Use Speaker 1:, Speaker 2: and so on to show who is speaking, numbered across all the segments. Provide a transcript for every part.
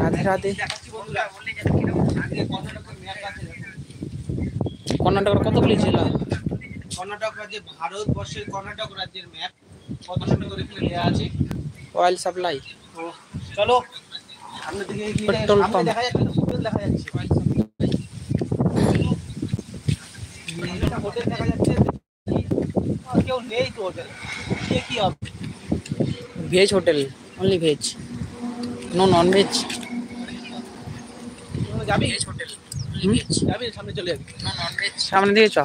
Speaker 1: রাধে রাধে। কর্ণাটকের কতগুলি জেলা?
Speaker 2: কর্ণাটক রাজ্যে, ভারতবর্ষের কর্ণাটক রাজ্যের ম্যাপ কত সুন্দর করে দেওয়া আছে।
Speaker 1: অয়েল সাপ্লাই,
Speaker 2: চলো সামনের দিকে এগিয়ে যাই।
Speaker 1: পেট্রোল
Speaker 2: সামনে
Speaker 1: পাম্প।
Speaker 2: দেখা যাচ্ছে হোটেল, দেখা যাচ্ছে হোটেল দেখা যাচ্ছে। কেউ নেই তো হোটেল, কি হবে?
Speaker 1: Veg hotel, only veg, no non veg.
Speaker 2: যাবি যাবি সামনে চলে যাবি,
Speaker 1: সামনে দিয়ে চ,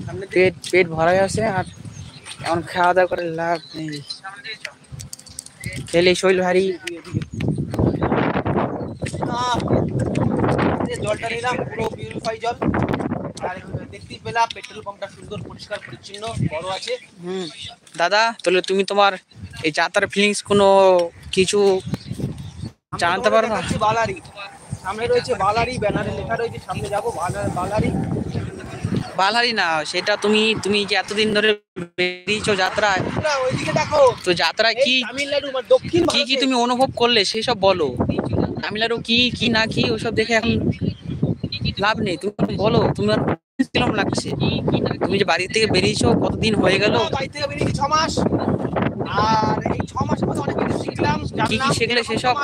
Speaker 2: সামনে
Speaker 1: পেট পেট ভরা আছে আর এমন খাওয়া দাওয়া করে লাভ নেই, খেলে শরীর ভারী।
Speaker 2: জলটা নিলাম, পুরো পিউরিফাই জল। আর দেখতেই পেলাম পেট্রোল পাম্পটা সুন্দর পরিষ্কার পরিচ্ছন্ন বড় আছে।
Speaker 1: দাদা, তাহলে তুমি তোমার এই যাত্রার ফিলিংস কোনো কিছু জানাতে পারো না?
Speaker 2: বালারি সামনে রয়েছে, বালারি ব্যানারে লেখা রয়েছে, সামনে যাবো বালারি।
Speaker 1: বালহারি না, সেটা তুমি তুমি যে এতদিন ধরে বেরিয়েছো যাত্রায়,
Speaker 2: ওইদিকে দেখো
Speaker 1: তো যাত্রায় কি
Speaker 2: তামিলনাড়ু দক্ষিণ
Speaker 1: কি কি তুমি অনুভব করলে সেসব বলো। তামিলনাড়ু কি কি না কি ওইসব দেখে এখন লাভ নেই, তুমি বলো তোমার কিরকম লাগছে। তুমি যে বাড়ি থেকে বেরিয়েছো কতদিন হয়ে গেল?
Speaker 2: বাড়ি থেকে বেরিয়েছি 6 মাস। আর এই 6 মাসের মধ্যে অনেক কিছু শিখলাম,
Speaker 1: কি কি শিখলে সেসব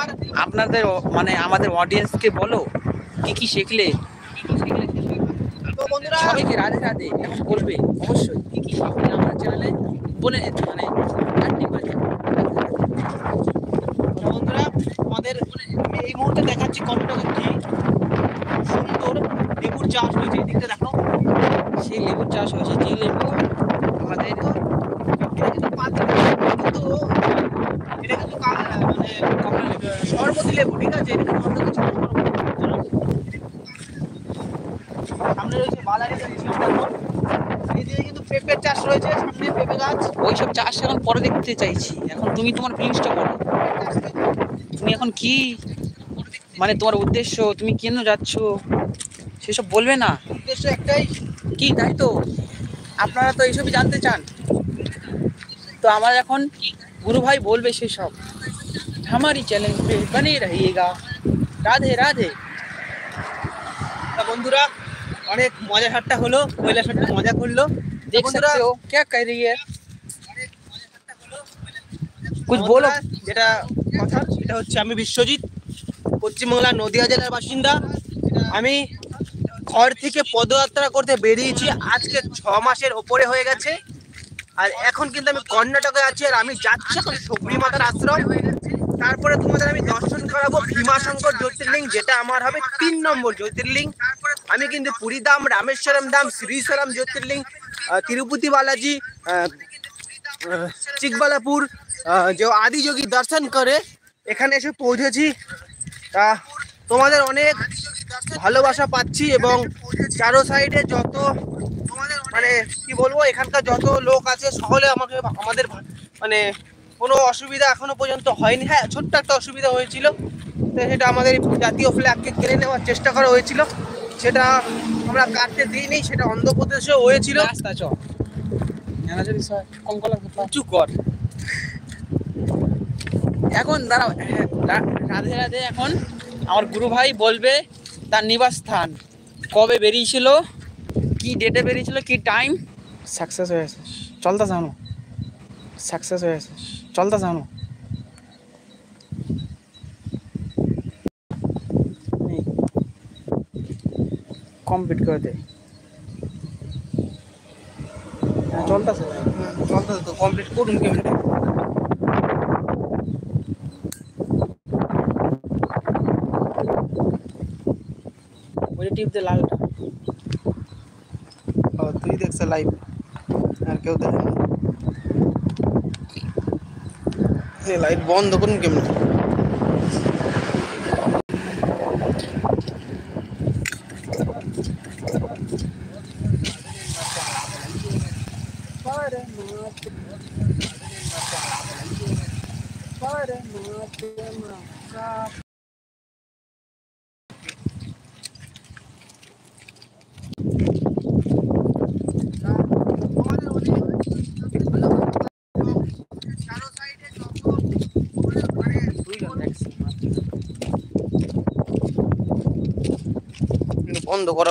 Speaker 1: আপনাদের মানে আমাদের অডিয়েন্সকে বলো, কি কি শিখলে।
Speaker 2: তো বন্ধুরা
Speaker 1: সবাইকে রাধে রাধে এখন বলবে অবশ্যই, কি কি শিখলে আমার চ্যানেলে বলে মানে
Speaker 2: বন্ধুরা আমাদের এই মুহূর্তে দেখাচ্ছি কর্ণাটকের কি সুন্দর লেবুর চাষ হয়েছে। এদিকটা দেখো,
Speaker 1: সেই লেবুর চাষ হয়েছে, যে লেবু আমাদের
Speaker 2: এটা কিন্তু মানে শরবতী লেবু, ঠিক আছে? সামনে রয়েছে বালারি গাছ, এদিকে কিন্তু পেঁপের চাষ রয়েছে, সামনে পেঁপে গাছ।
Speaker 1: ওইসব চাষ এখন পরে দেখতে চাইছি, এখন তুমি তোমার ফিলিংসটা বলো। তুমি এখন কি মানে তোমার উদ্দেশ্য, তুমি কেন যাচ্ছ সেসব বলবে না?
Speaker 2: উদ্দেশ্য একটাই,
Speaker 1: কি তাই তো, আপনারা তো এইসবই জানতে চান, তো আমার এখন গুরু ভাই বলবে সেসব। हमारी चैनल पे बने रहिएगा। राधे राधे।
Speaker 2: বন্ধুরা অনেক মজা ঠাট্টা হলো, কৈলাস একটু মজা করলো।
Speaker 1: देख सकते हो क्या कर रही है, कुछ बोलो।
Speaker 2: যেটা কথা সেটা হচ্ছে, আমি বিশ্বজিৎ, পশ্চিমবাংলার নদিয়া জেলার বাসিন্দা। আমি ঘর থেকে পদযাত্রা করতে বেরিয়েছি আজকে 6 মাসের ওপরে হয়ে গেছে। আর এখন কিন্তু আমি কর্ণাটকে আছি, আর আমি যাচ্ছি এখন শবরী মাতার আশ্রম। তারপরে তোমাদের আমি দর্শন করাবো ভীমাশঙ্কর জ্যোতির্লিঙ্গ, যেটা আমার হবে 3 নম্বর জ্যোতির্লিঙ্গ। আমি কিন্তু পুরী ধাম, রামেশ্বরম ধাম, শ্রীশৈলম জ্যোতির্লিঙ্গ, তিরুপতি বালাজি, চিকবালাপুর, যে আদিযোগী দর্শন করে এখানে এসে পৌঁছেছি। তা তোমাদের অনেক ভালোবাসা পাচ্ছি, এবং চারো সাইডে যত মানে কি বলবো, এখানকার যত লোক আছে সকলে আমাদের মানে কোনো অসুবিধা এখনো পর্যন্ত হয়নি। হ্যাঁ, ছোট্ট একটা অসুবিধা হয়েছিল, তো সেটা আমাদের জাতীয় ফ্ল্যাগকে কেড়ে নেওয়ার চেষ্টা করা হয়েছিল, সেটা আমরা কাটতে দিইনি, সেটা অন্ধ্রপ্রদেশেও হয়েছিল।
Speaker 1: উঁচু কর এখন, দাঁড়াও। রাধে রাধে। এখন আমার গুরু ভাই বলবে তার নিবাস স্থান, কবে বেরিয়েছিল, কি ডেটে বেরিয়েছিল, কি টাইম। সাকসেস হয়েছে, চলতা জানো, সাকসেস হয়েছে, চলতা জানো। কমপ্লিট করে দে, চলতেছে
Speaker 2: চলতে তো কমপ্লিট করুন কেমন।
Speaker 1: ওই টিপ দে লালটা।
Speaker 2: তুই দেখছ লাইভ, আর কেউ দেখে না। লাইট বন্ধ করুন কেমন। বন্ধ করো।